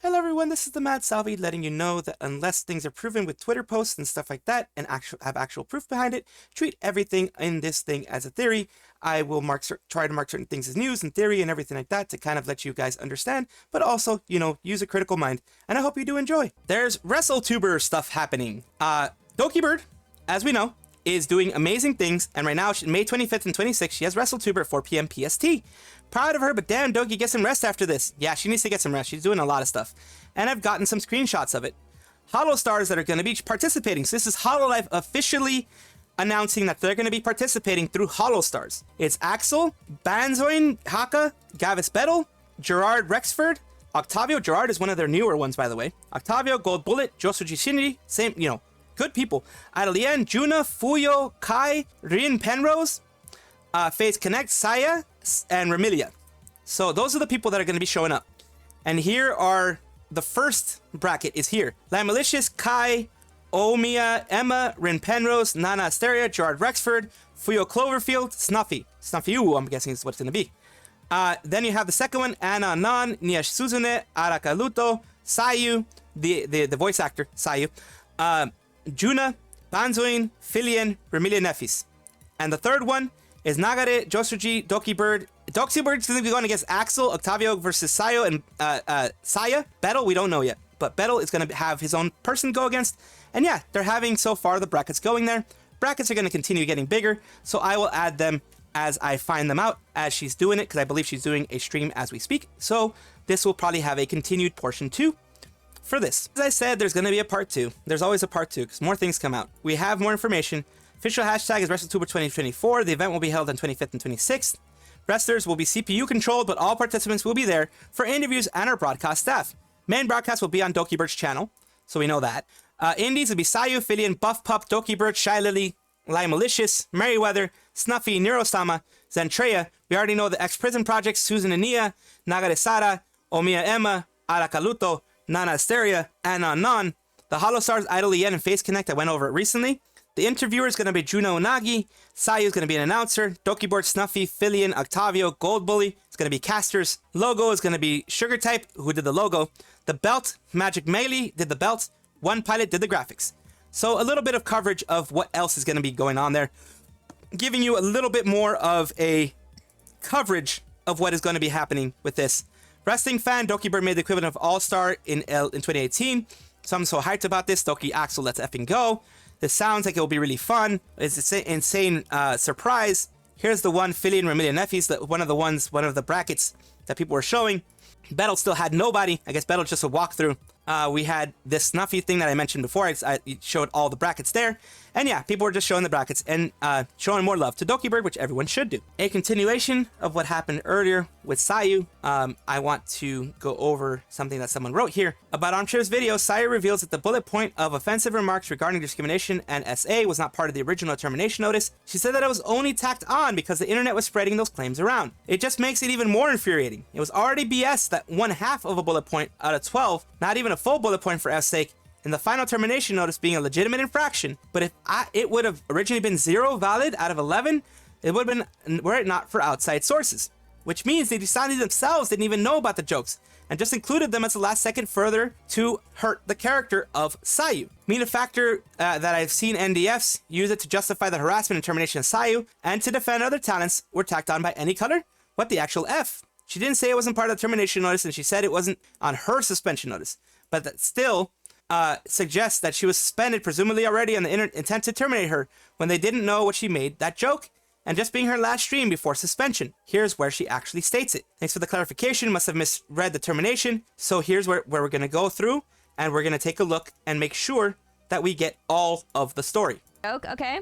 Hello everyone, this is the Mad Salvi letting you know that unless things are proven with Twitter posts and stuff like that and have actual proof behind it, treat everything in this thing as a theory. I will try to mark certain things as news and theory and everything like that to kind of let you guys understand, but also, you know, use a critical mind. And I hope you do enjoy. There's Wrestletuber stuff happening. Dokibird, as we know, is doing amazing things, and right now, May 25th and 26th, she has Wrestletuber at 4 p.m. PST. Proud of her, but damn, Doki, get some rest after this. Yeah, she needs to get some rest. She's doing a lot of stuff. And I've gotten some screenshots of it. Holostars that are going to be participating. So this is Hololive officially announcing that they're going to be participating through Holostars. It's Axel, Banzoin, Haka, Gavis Bettel, Gerard Rexford, Octavio. Gerard is one of their newer ones, by the way. Octavio, Gold Bullet, Josuji Shinji, same, you know, good people. Adelien, Juna, Fuyo, Kai, Rin Penrose, FaZe Connect, Saya, and Remilia. So those are the people that are going to be showing up. And here are the first bracket is here. La Malicious, Kai, Omiya, Emma, Rin Penrose, Nana Asteria, Gerard Rexford, Fuyo Cloverfield, Snuffy. Snuffy, I'm guessing is what it's going to be. Then you have the second one, Anna Nan, Nia Suzune, Araka Luto, Sayu, the voice actor, Sayu, Juna, Banzoin, Filian, Remilia Nefis. And the third one is Nagare, Josuji, Dokibird. Dokibird is going to be going against Axel, Octavio versus Sayo, and Saya. Bettel, we don't know yet. But Bettel is going to have his own person go against. And yeah, they're having so far the brackets going there. Brackets are going to continue getting bigger. So I will add them as I find them out as she's doing it, because I believe she's doing a stream as we speak. So this will probably have a continued portion 2 for this. As I said, there's going to be a part 2. There's always a part 2 because more things come out. We have more information. Official hashtag is Wrestletuber 2024. The event will be held on 25th and 26th. Wrestlers will be CPU controlled, but all participants will be there for interviews and our broadcast staff. Main broadcast will be on Dokibird's channel, so we know that. Indies will be Sayu, Filian, Buff Pup, Dokibird, Shy Lily, Lai Malicious, Merryweather, Snuffy, Neurosama, Zentreya. We already know the ex-prison projects, Susan Ania, Nagare Sara, Omiya Emma, Arakaluto, Nana Asteria, Anna Non. The Holostars, Idol Yen, and FaZe Connect, I went over it recently. The interviewer is going to be Juno Onagi. Sayu is going to be an announcer. Dokibird, Snuffy, Filian, Octavio, Gold Bully. It's going to be casters. Logo is going to be Sugar Type, who did the logo. The belt, Magic Melee did the belt. One Pilot did the graphics. So a little bit of coverage of what else is going to be going on there. Giving you a little bit more of a coverage of what is going to be happening with this. Wrestling fan, Dokibird made the equivalent of All-Star in 2018. So I'm so hyped about this. Doki Axel, let's effing go. This sounds like it will be really fun. It's an insane surprise. Here's the one, Filian, Remilia Nefis, one of the brackets that people were showing. Bettel still had nobody. I guess Bettel just a walkthrough. We had this Snuffy thing that I mentioned before. I showed all the brackets there. And yeah, people were just showing the brackets and showing more love to Dokibird, which everyone should do. A continuation of what happened earlier with Sayu. I want to go over something that someone wrote here. About Armchair's video, Sayu reveals that the bullet point of offensive remarks regarding discrimination and SA was not part of the original termination notice. She said that it was only tacked on because the internet was spreading those claims around. It just makes it even more infuriating. It was already BS that 1/2 of a bullet point out of 12, not even a full bullet point for F's sake, in the final termination notice being a legitimate infraction, but if it would have originally been 0 valid out of 11, it would have been, were it not for outside sources. Which means the Nijisanji themselves didn't even know about the jokes, and just included them as a last second further to hurt the character of Sayu. Mean a factor that I've seen NDFs use it to justify the harassment and termination of Sayu, and to defend other talents were tacked on by any color? What the actual F? She didn't say it wasn't part of the termination notice, and she said it wasn't on her suspension notice, but that still suggests that she was suspended, presumably already on the intent to terminate her, when they didn't know what she made that joke, and just being her last stream before suspension. Here's where she actually states it. Thanks for the clarification, must have misread the termination. So here's where we're going to go through, and we're going to take a look and make sure that we get all of the story. Okay.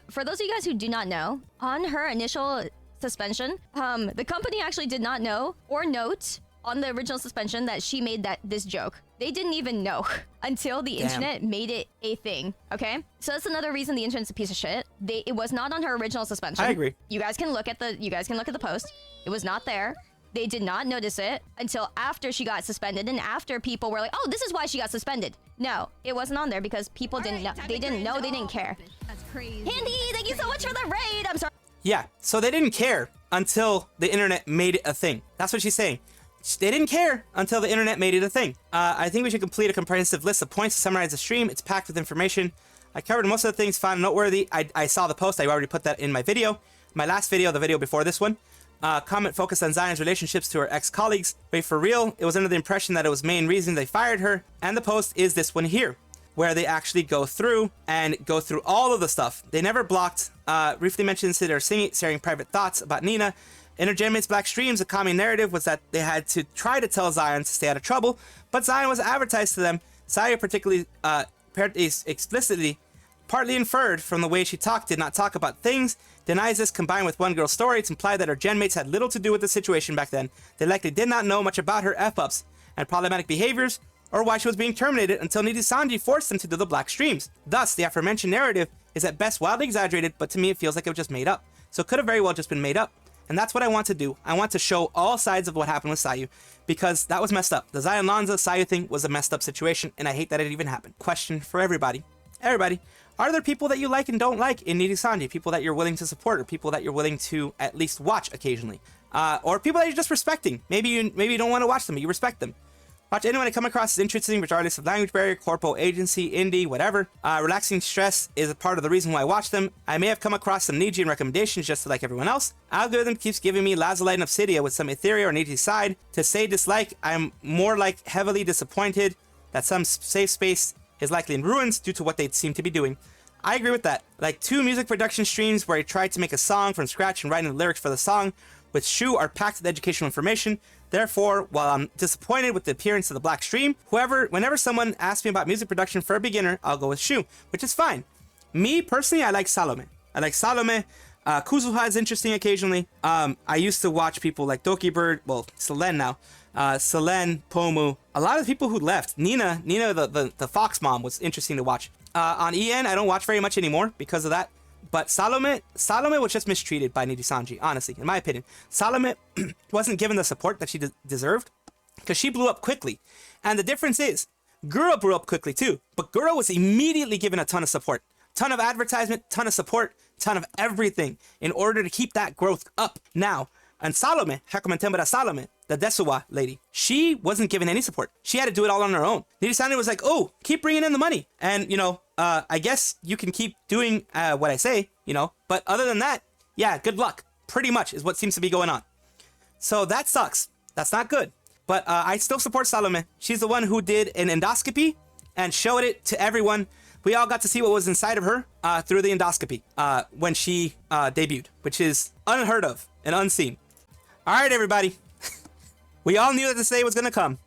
For those of you guys who do not know, on her initial suspension, the company actually did not know or note on the original suspension that she made this joke. They didn't even know until the internet made it a thing, okay? So that's another reason the internet's a piece of shit. It was not on her original suspension. I agree. You guys can look at the post. It was not there. They did not notice it until after she got suspended and after people were like, oh, this is why she got suspended. No, it wasn't on there because people didn't know. They didn't know, they didn't care. That's crazy. Handy, thank you so much for the raid. I'm sorry. Yeah, so they didn't care. until the internet made it a thing. That's what she's saying. They didn't care until the internet made it a thing. I think we should complete a comprehensive list of points to summarize the stream. It's packed with information. I covered most of the things found noteworthy. I saw the post. I already put that in my video. My last video, the video before this one. Comment focused on Zion's relationships to her ex-colleagues. Wait, for real? It was under the impression that it was main reason they fired her. And the post is this one here, where they actually go through all of the stuff. They never blocked. Briefly mentioned that they're sharing private thoughts about Nina. In her Genmate's Black Streams, the common narrative was that they had to try to tell Zion to stay out of trouble, but Zion was advertised to them. Sayu particularly, explicitly, partly inferred from the way she talked, did not talk about things, denies this combined with one girl's story to imply that her Genmates had little to do with the situation back then. They likely did not know much about her F-ups and problematic behaviors, or why she was being terminated until Nijisanji forced them to do the Black Streams. Thus, the aforementioned narrative is at best wildly exaggerated, but to me it feels like it was just made up. So it could have very well just been made up. And that's what I want to do. I want to show all sides of what happened with Sayu, because that was messed up. The Zion Lanza Sayu thing was a messed up situation, and I hate that it even happened. Question for everybody. Everybody, are there people that you like and don't like in Nijisanji? People that you're willing to support, or people that you're willing to at least watch occasionally? Or people that you're just respecting. Maybe you don't want to watch them, but you respect them. Watch anyone I come across is interesting, regardless of language barrier, corpo, agency, indie, whatever. Relaxing stress is a part of the reason why I watch them. I may have come across some Niji and recommendations just like everyone else. Algorithm keeps giving me Lazulite and Obsidia with some Etheria or Niji side. To say dislike, I'm more like heavily disappointed that some safe space is likely in ruins due to what they seem to be doing. I agree with that. Like 2 music production streams where I tried to make a song from scratch and writing the lyrics for the song with Shu are packed with educational information. Therefore, while I'm disappointed with the appearance of the Black Stream, whenever someone asks me about music production for a beginner, I'll go with Shu, which is fine. Me, personally, I like Salome. Kuzuha is interesting occasionally. I used to watch people like Dokibirs, well, Selen now. Selen, Pomu. A lot of people who left. Nina, the Fox mom was interesting to watch. On EN, I don't watch very much anymore because of that. But Salome was just mistreated by Nijisanji, honestly, in my opinion. Salome wasn't given the support that she deserved because she blew up quickly. And the difference is, Guro blew up quickly too, but Guro was immediately given a ton of support. Ton of advertisement, ton of support, ton of everything in order to keep that growth up. Now, and Salome, Salome, the Desuwa lady, she wasn't given any support. She had to do it all on her own. Nijisanji was like, oh, keep bringing in the money. And, I guess you can keep doing what I say, but other than that, yeah, good luck. Pretty much is what seems to be going on. So that sucks. That's not good. But I still support Salome. She's the one who did an endoscopy and showed it to everyone. We all got to see what was inside of her through the endoscopy when she debuted, which is unheard of and unseen. All right, everybody. We all knew that this day was going to come.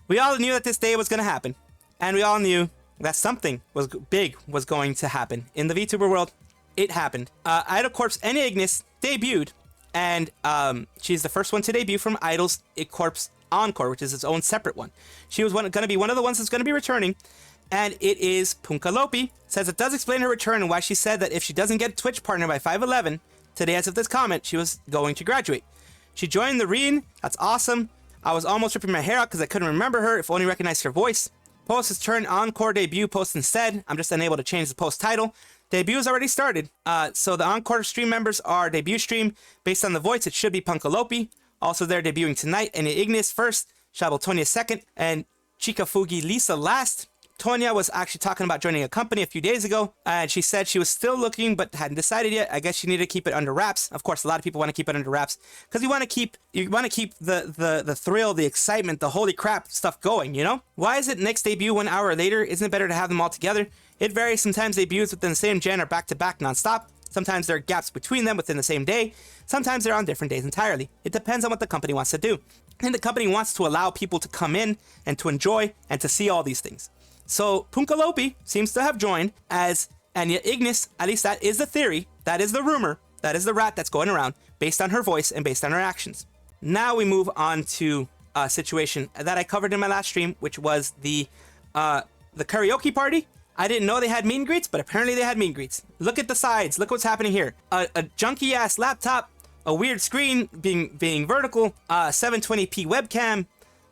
We all knew that this day was going to happen. And we all knew that something big was going to happen. In the VTuber world, it happened. Idol Corp's Enya Ignis debuted, and she's the first one to debut from Idol's Corp's Encore, which is its own separate one. She was going to be one of the ones that's going to be returning, and it is Punkalopi. Says it does explain her return and why she said that if she doesn't get a Twitch partner by 5/11, today as of this comment, she was going to graduate. She joined the Reen. That's awesome. I was almost ripping my hair out because I couldn't remember her, if only recognized her voice. Post has turned Encore debut post instead. I'm just unable to change the post title. Debut has already started. So the Encore stream members are debut stream. Based on the voice, it should be Punkalopi. Also, they're debuting tonight. Enya Ignis first, Shabel Tonya second, and Chikafugi Lisa last. Tonya was actually talking about joining a company a few days ago, and she said she was still looking but hadn't decided yet. I guess she needed to keep it under wraps. Of course, a lot of people want to keep it under wraps because you want to keep the thrill, the excitement, the holy crap stuff going, Why is it next debut 1 hour later? Isn't it better to have them all together? It varies. Sometimes debuts within the same gen are back-to-back non-stop. Sometimes there are gaps between them within the same day. Sometimes they're on different days entirely. It depends on what the company wants to do. And the company wants to allow people to come in and to enjoy and to see all these things. So Punkalopi seems to have joined as Enya Ignis. At least that is the theory. That is the rumor. That is the rat that's going around based on her voice and based on her actions. Now we move on to a situation that I covered in my last stream, which was the karaoke party. I didn't know they had meet and greets, but apparently they had meet and greets. Look at the sides. Look what's happening here. A junky ass laptop, a weird screen being vertical, 720p webcam.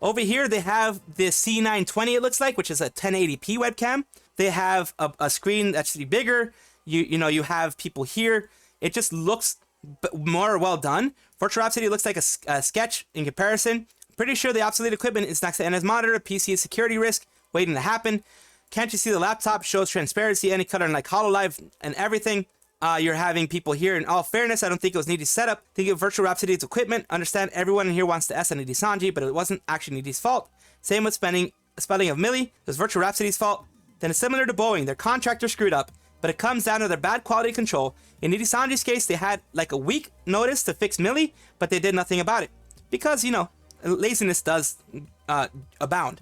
Over here, they have the C920, it looks like, which is a 1080p webcam. They have a screen that's bigger. You have people here. It just looks more well done. Vrhapsody looks like a sketch in comparison. Pretty sure the obsolete equipment is next to Enya's monitor. PC is security risk waiting to happen. Can't you see the laptop shows transparency, any color, and like Hololive and everything? You're having people here. In all fairness, I don't think it was Niji's setup. Think of Vrhapsody's equipment. Understand everyone in here wants to S on Nijisanji, but it wasn't actually Niji's fault. Same with spelling of Millie. It was Vrhapsody's fault. Then it's similar to Boeing. Their contractor screwed up, but it comes down to their bad quality control. In Nijisanji's case, they had like a week notice to fix Millie, but they did nothing about it. Because, you know, laziness does abound.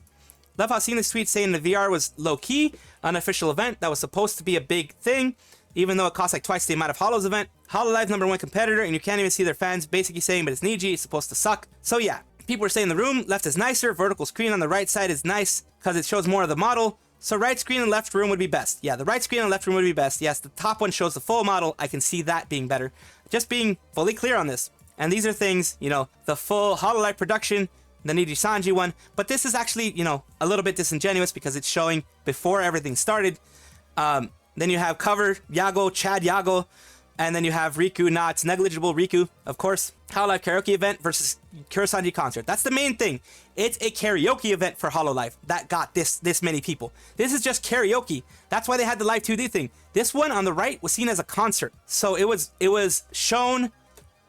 Love how seeing this tweet saying the VR was low-key, unofficial event that was supposed to be a big thing, even though it costs like twice the amount of Holol's event. Hololive's #1 competitor, and you can't even see their fans basically saying, but it's Niji, it's supposed to suck. So yeah, people are saying the room left is nicer, vertical screen on the right side is nice because it shows more of the model. So right screen and left room would be best. Yeah, the right screen and left room would be best. Yes, the top one shows the full model. I can see that being better. Just being fully clear on this. And these are things, you know, the full Hololive production, the Nijisanji one, but this is actually, you know, a little bit disingenuous because it's showing before everything started. Then you have cover, Yago, Chad Yago, and then you have Riku, not negligible Riku, of course. Hololive karaoke event versus Kurosanji concert. That's the main thing. It's a karaoke event for Hololive that got this many people. This is just karaoke. That's why they had the live 2D thing. This one on the right was seen as a concert. So it was shown,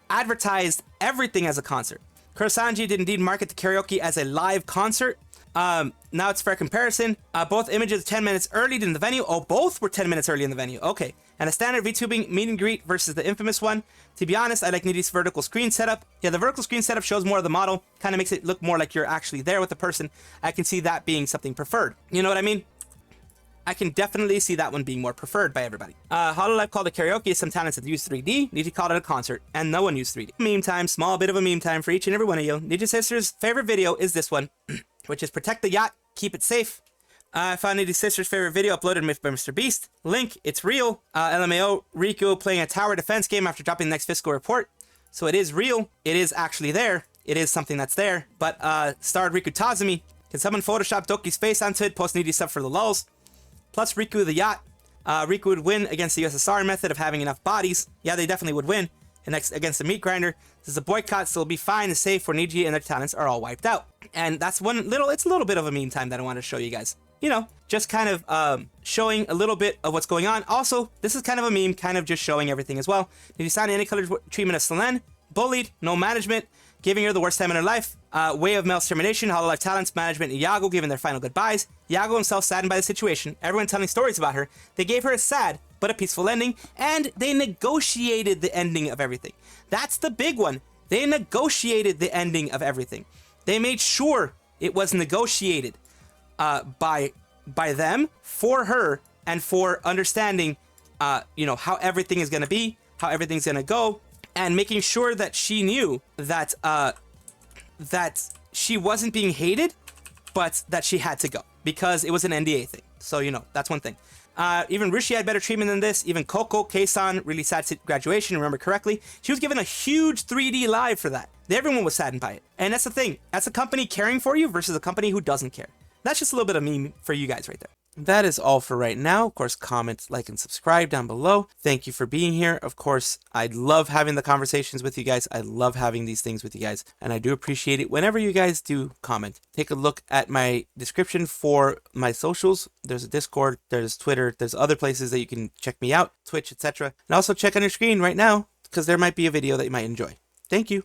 advertised, everything as a concert. Kurosanji did indeed market the karaoke as a live concert. Now it's fair comparison. Both images 10 minutes early in the venue. Oh, both were 10 minutes early in the venue. Okay. And a standard VTubing meet and greet versus the infamous one. To be honest, I like Niji's vertical screen setup. Yeah, the vertical screen setup shows more of the model. Kind of makes it look more like you're actually there with the person. I can see that being something preferred. You know what I mean? I can definitely see that one being more preferred by everybody. Hololive called it karaoke. Some talents that use 3D. Niji called it a concert, and no one used 3D. Meme time, small bit of a meme time for each and every one of you. Niji's sister's favorite video is this one, which is protect the yacht, keep it safe. I found Niji's sister's favorite video uploaded by Mr. Beast. Link, it's real. LMAO, Riku playing a tower defense game after dropping the next fiscal report. So it is real. It is actually there. It is something that's there. But starred Riku Tazumi. Can someone Photoshop Doki's face onto it? Post Niji's stuff for the lulz. Plus Riku the yacht. Riku would win against the USSR method of having enough bodies. Yeah, they definitely would win. And next against the meat grinder. This is a boycott, so it'll be fine and safe where Niji and their talents are all wiped out. And that's it's a little bit of a meme time that I want to show you guys. You know, just kind of showing a little bit of what's going on. Also, this is kind of a meme, kind of just showing everything as well. Nijisanji any colored treatment of Selene. Bullied, no management, giving her the worst time in her life. Way of Mel's termination, Hololive talents, management, and Yago giving their final goodbyes. Yago himself saddened by the situation. Everyone telling stories about her. They gave her a sad but a peaceful ending, and they negotiated the ending of everything. That's the big one. They negotiated the ending of everything. They made sure it was negotiated by them for her and for understanding, you know, how everything is going to be, how everything's going to go. And making sure that she knew that that she wasn't being hated, but that she had to go because it was an NDA thing. So, you know, that's one thing. Even Rishi had better treatment than this. Even Coco, Kei-san, really sad graduation, remember correctly. She was given a huge 3D live for that. Everyone was saddened by it. And that's the thing. That's a company caring for you versus a company who doesn't care. That's just a little bit of meme for you guys right there. That is all for right now. Of course, comment, like, and subscribe down below. Thank you for being here. Of course, I love having the conversations with you guys. I love having these things with you guys. And I do appreciate it whenever you guys do comment. Take a look at my description for my socials. There's a Discord, there's Twitter, there's other places that you can check me out, Twitch, etc. And also check on your screen right now because there might be a video that you might enjoy. Thank you.